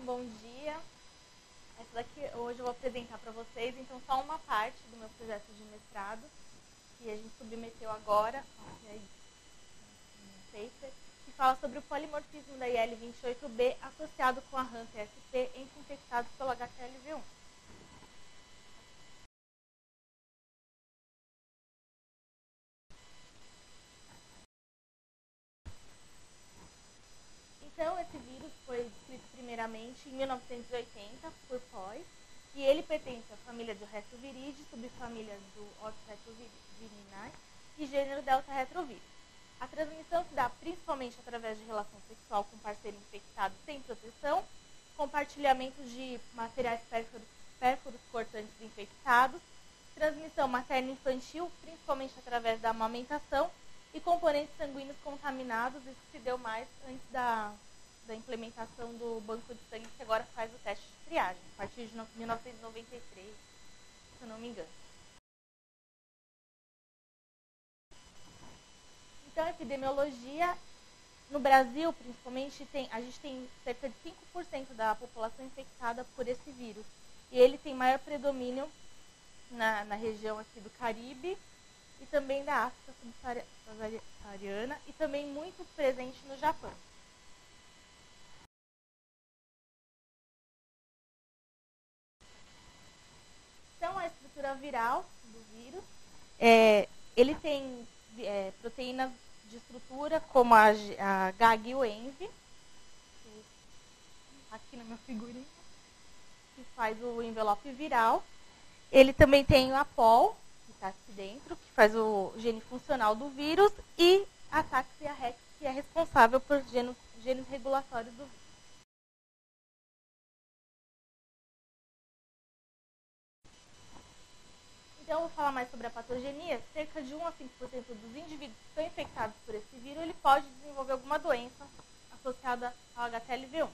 bom dia. Essa daqui hoje eu vou apresentar para vocês, então, só uma parte do meu projeto de mestrado, que a gente submeteu agora, paper, que fala sobre o polimorfismo da IL-28B associado com a HAM-TSP entre infectados pelo HTLV1. Então, esse vírus foi descrito primeiramente em 1980 por Pois, e ele pertence à família do Retroviridae, subfamília do Ops retrovirinae e gênero Delta retrovírus. A transmissão se dá principalmente através de relação sexual com parceiro infectado sem proteção, compartilhamento de materiais pérfuros cortantes infectados, transmissão materno-infantil, principalmente através da amamentação, e componentes sanguíneos contaminados, isso se deu mais antes da implementação do banco de sangue, que agora faz o teste de triagem, a partir de 1993, se eu não me engano. Então, a epidemiologia, no Brasil, principalmente, a gente tem cerca de 5% da população infectada por esse vírus. E ele tem maior predomínio na região aqui do Caribe e também da África subsaariana e também muito presente no Japão. Então, a estrutura viral do vírus, ele tem proteínas de estrutura como a GAG e o ENV, aqui na minha figurinha, que faz o envelope viral. Ele também tem o APOL, que está aqui dentro, que faz o gene funcional do vírus, e a TAX e a REX, que é responsável por genes regulatórios do vírus. Então, eu vou falar mais sobre a patogenia. Cerca de 1 a 5% dos indivíduos que estão infectados por esse vírus, ele pode desenvolver alguma doença associada ao HTLV1.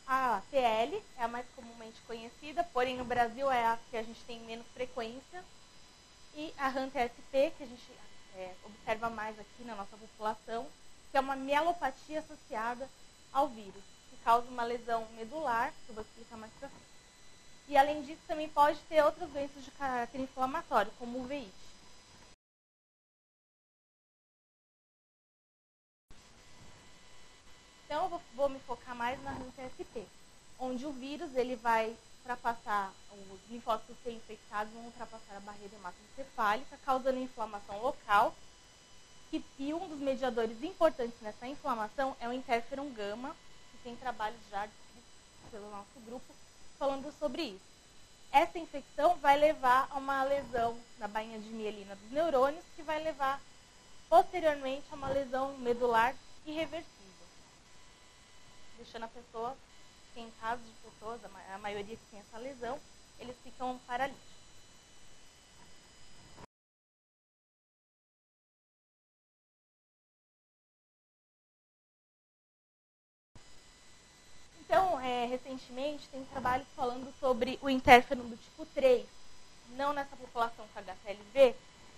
A TL é a mais comumente conhecida, porém no Brasil é a que a gente tem menos frequência. E a HAM-TSP, que a gente observa mais aqui na nossa população, que é uma mielopatia associada ao vírus, que causa uma lesão medular, que eu vou explicar mais pra frente. E, além disso, também pode ter outras doenças de caráter inflamatório, como o VIH. Então, eu vou me focar mais na HAM-TSP, onde o vírus ele vai ultrapassar, os linfócitos T infectados vão ultrapassar a barreira hematoencefálica, causando inflamação local. E um dos mediadores importantes nessa inflamação é o interferon gama, que tem trabalhos já descritos pelo nosso grupo falando sobre isso. Essa infecção vai levar a uma lesão na bainha de mielina dos neurônios, que vai levar posteriormente a uma lesão medular irreversível, deixando a pessoa, em casos de pessoas, a maioria que tem essa lesão, eles ficam paralíticos. Então, recentemente, tem trabalhos falando sobre o interferon do tipo 3, não nessa população com HTLV,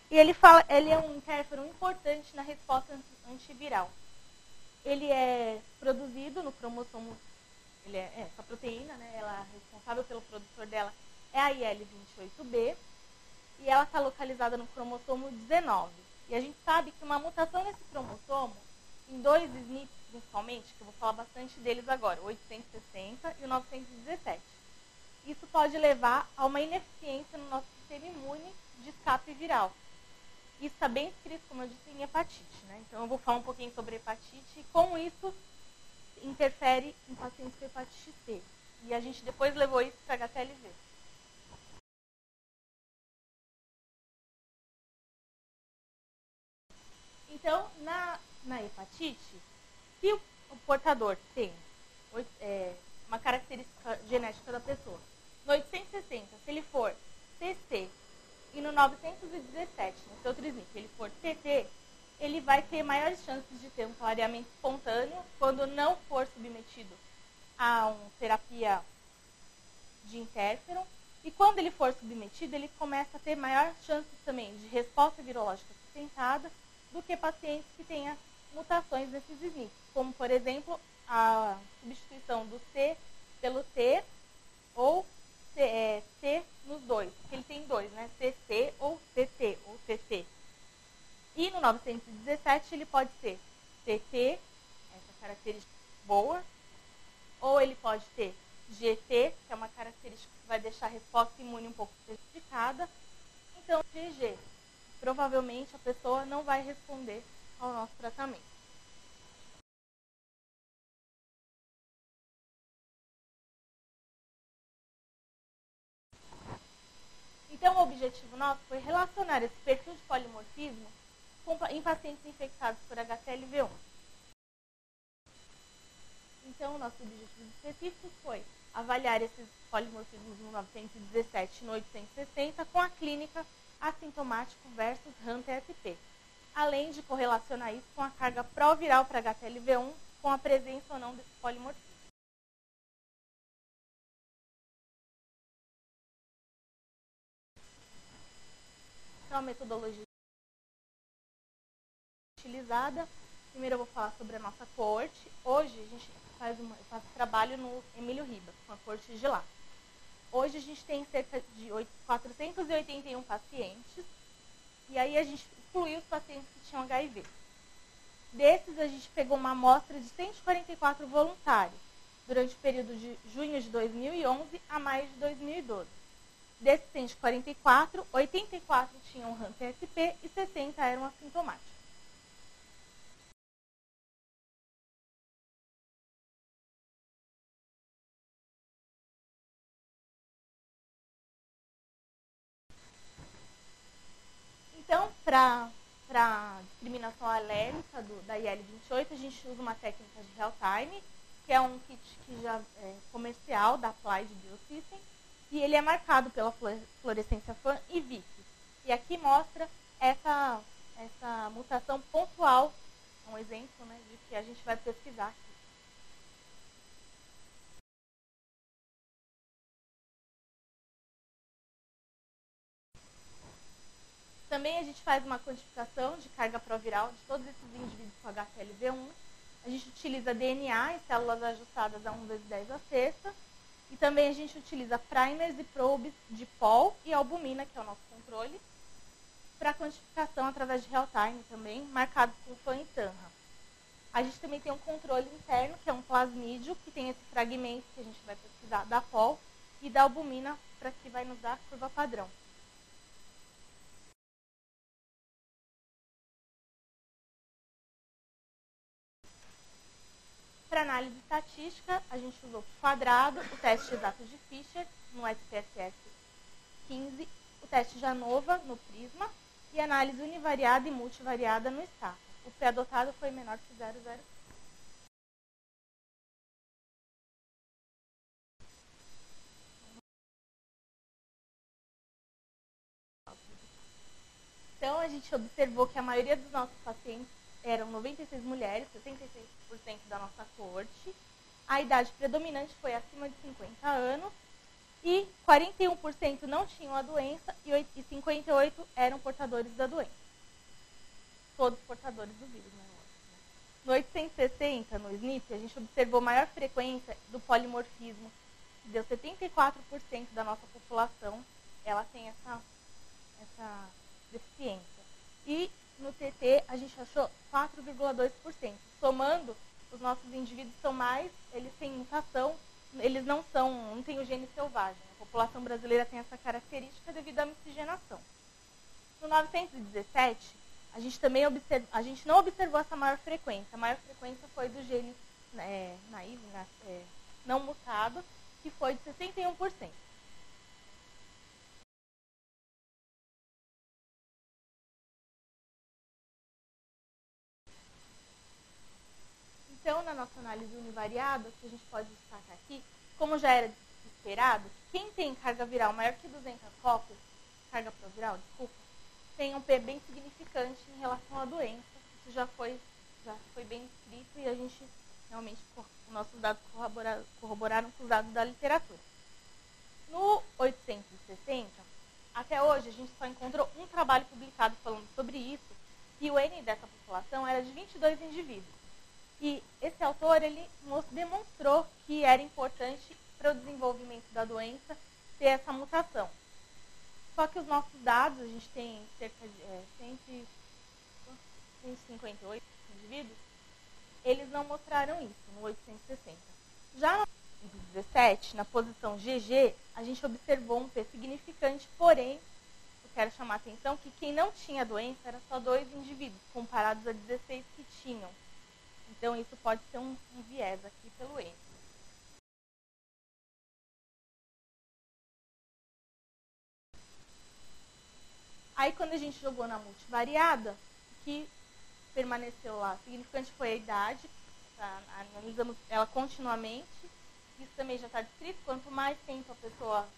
e ele é um interferon importante na resposta antiviral. Ele é produzido no cromossomo, essa proteína, né, ela é responsável pelo produtor dela, é a IL-28B, e ela está localizada no cromossomo 19. E a gente sabe que uma mutação nesse cromossomo, em dois SNPs principalmente, que eu vou falar bastante deles agora, o 860 e o 917. Isso pode levar a uma ineficiência no nosso sistema imune de escape viral. Isso está bem escrito, como eu disse, em hepatite, né? Então, eu vou falar um pouquinho sobre hepatite e como isso interfere em pacientes com hepatite C. E a gente depois levou isso para HTLV. Então, na hepatite, se o portador tem uma característica genética da pessoa, no 860, se ele for TC, e no 917, no seu SNP, ele for TT, ele vai ter maiores chances de ter um clareamento espontâneo quando não for submetido a uma terapia de interferon. E quando ele for submetido, ele começa a ter maior chances também de resposta virológica sustentada do que pacientes que tenham mutações nesses SNPs, como, por exemplo, a substituição do C pelo T ou T nos dois, porque ele tem dois, né? CC ou CT ou TT. E no 917 ele pode ser TT, essa característica boa, ou ele pode ter GT, que é uma característica que vai deixar a resposta imune um pouco prejudicada. Então, GG, provavelmente a pessoa não vai responder ao nosso tratamento. Então, o objetivo nosso foi relacionar esse perfil de polimorfismo em pacientes infectados por HTLV1. Então, o nosso objetivo específico foi avaliar esses polimorfismos no 917 e no 860 com a clínica assintomático versus HAM-TSP, além de correlacionar isso com a carga proviral para HTLV1 com a presença ou não desse polimorfismo. Então, a metodologia utilizada, primeiro eu vou falar sobre a nossa coorte. Hoje a gente eu faço trabalho no Emílio Ribas, com a coorte de lá. Hoje a gente tem cerca de 481 pacientes, e aí a gente excluiu os pacientes que tinham HIV. Desses, a gente pegou uma amostra de 144 voluntários, durante o período de junho de 2011 a maio de 2012. Desses 144, 84 tinham HAM-TSP e 60 eram assintomáticos. Então, para a discriminação alérgica da IL-28, a gente usa uma técnica de real-time, que é um kit que já é comercial da Applied Biosystem, e ele é marcado pela fluorescência FAN e VIC. E aqui mostra essa mutação pontual, um exemplo, né, de que a gente vai pesquisar aqui. Também a gente faz uma quantificação de carga proviral de todos esses indivíduos com HTLV1. A gente utiliza DNA e células ajustadas a 1 × 10⁶. E também a gente utiliza primers e probes de POL e albumina, que é o nosso controle, para quantificação através de real-time também, marcados com FAN e TANRA. A gente também tem um controle interno, que é um plasmídio, que tem esse fragmento que a gente vai pesquisar da POL e da albumina, para que vai nos dar a curva padrão. Para análise estatística, a gente usou o quadrado, o teste exato de Fischer no SPSS 15, o teste de ANOVA no Prisma e análise univariada e multivariada no STAFA. O P adotado foi menor que 0,0. Então, a gente observou que a maioria dos nossos pacientes eram 96 mulheres, 66% da nossa coorte. A idade predominante foi acima de 50 anos e 41% não tinham a doença e 58% eram portadores da doença. Todos portadores do vírus, né? No 860, no SNP, a gente observou maior frequência do polimorfismo, que deu 74% da nossa população, ela tem essa deficiência. E no TT, a gente achou 4,2%. Somando, os nossos indivíduos são mais, eles têm mutação, eles não têm o gene selvagem. A população brasileira tem essa característica devido à miscigenação. No 917, a gente não observou essa maior frequência. A maior frequência foi do gene naive, não mutado, que foi de 61%. Então, na nossa análise univariada, que a gente pode destacar aqui, como já era esperado, quem tem carga viral maior que 200 cópias, carga proviral, desculpa, tem um P bem significante em relação à doença. Isso já foi bem escrito e a gente realmente, nossos dados corroboraram com os dados da literatura. No 860, até hoje, a gente só encontrou um trabalho publicado falando sobre isso, e o N dessa população era de 22 indivíduos. E esse autor, ele demonstrou que era importante para o desenvolvimento da doença ter essa mutação. Só que os nossos dados, a gente tem cerca de 158 indivíduos, eles não mostraram isso no 860. Já no 817, na posição GG, a gente observou um P significante, porém, eu quero chamar a atenção que quem não tinha doença era só 2 indivíduos, comparados a 16 que tinham. Então, isso pode ser um viés aqui pelo N. Aí, quando a gente jogou na multivariada, o que permaneceu lá significante foi a idade, tá? Analisamos ela continuamente. Isso também já está descrito. Quanto mais tempo a pessoa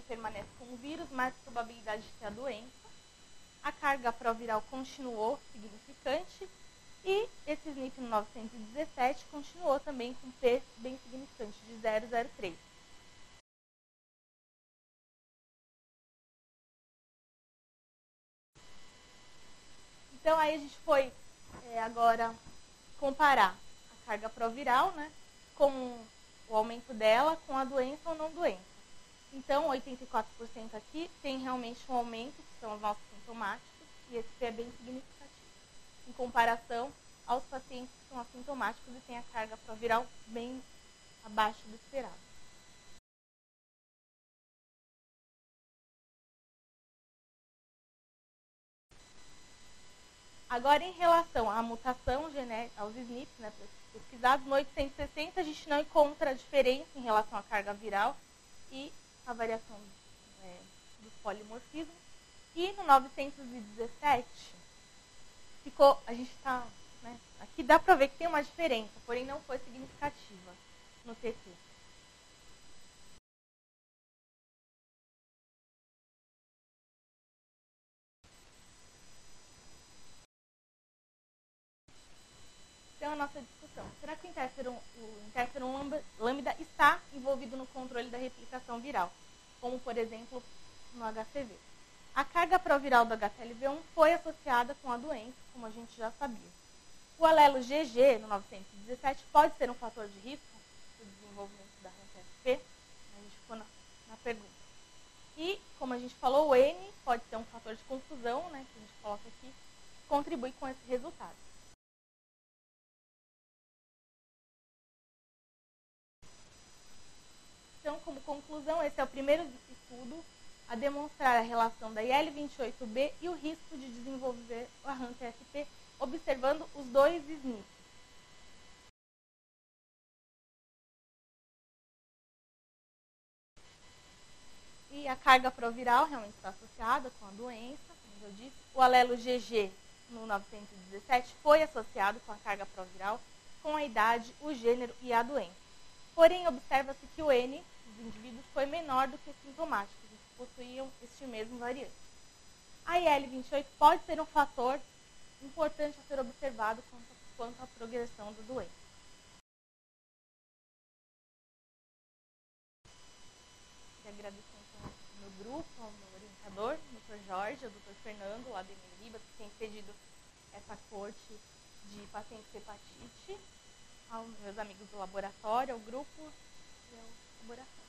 permanece com o vírus, mais probabilidade de ter a doença. A carga proviral continuou significante. E esse SNP no 917 continuou também com P bem significante, de 0,03. Então, aí a gente foi agora comparar a carga proviral, né, com o aumento dela com a doença ou não doença. Então, 84% aqui tem realmente um aumento, que são os nossos sintomáticos, e esse P é bem significativo, em comparação aos pacientes que são assintomáticos e têm a carga proviral bem abaixo do esperado. Agora, em relação à mutação genética, aos SNPs, né, pesquisados, no 860 a gente não encontra diferença em relação à carga viral e a variação dos polimorfismos. E no 917, a gente está, né, aqui dá para ver que tem uma diferença, porém não foi significativa no TT. Então, a nossa discussão. Será que o interferon lambda está envolvido no controle da replicação viral? Como, por exemplo, no HCV. A carga proviral do HTLV1 foi associada com a doença, como a gente já sabia. O alelo GG, no 917, pode ser um fator de risco para o desenvolvimento da HTSP? A gente ficou na pergunta. E, como a gente falou, o N pode ser um fator de confusão, né, que a gente coloca aqui, que contribui com esse resultado. Então, como conclusão, esse é o primeiro estudo a demonstrar a relação da IL-28B e o risco de desenvolver a HAM-TSP, observando os 2 SNPs. E a carga proviral realmente está associada com a doença, como eu disse. O alelo GG no 917 foi associado com a carga proviral, com a idade, o gênero e a doença. Porém, observa-se que o N dos indivíduos foi menor do que os sintomáticos, que possuíam este mesmo variante. A IL-28 pode ser um fator importante a ser observado quanto à progressão da doença. Queria agradecer então ao meu grupo, ao meu orientador, o Dr. Jorge, ao Dr. Fernando, lá do Emílio Ribas, que tem cedido essa corte de pacientes com hepatite, aos meus amigos do laboratório, ao grupo e ao laboratório.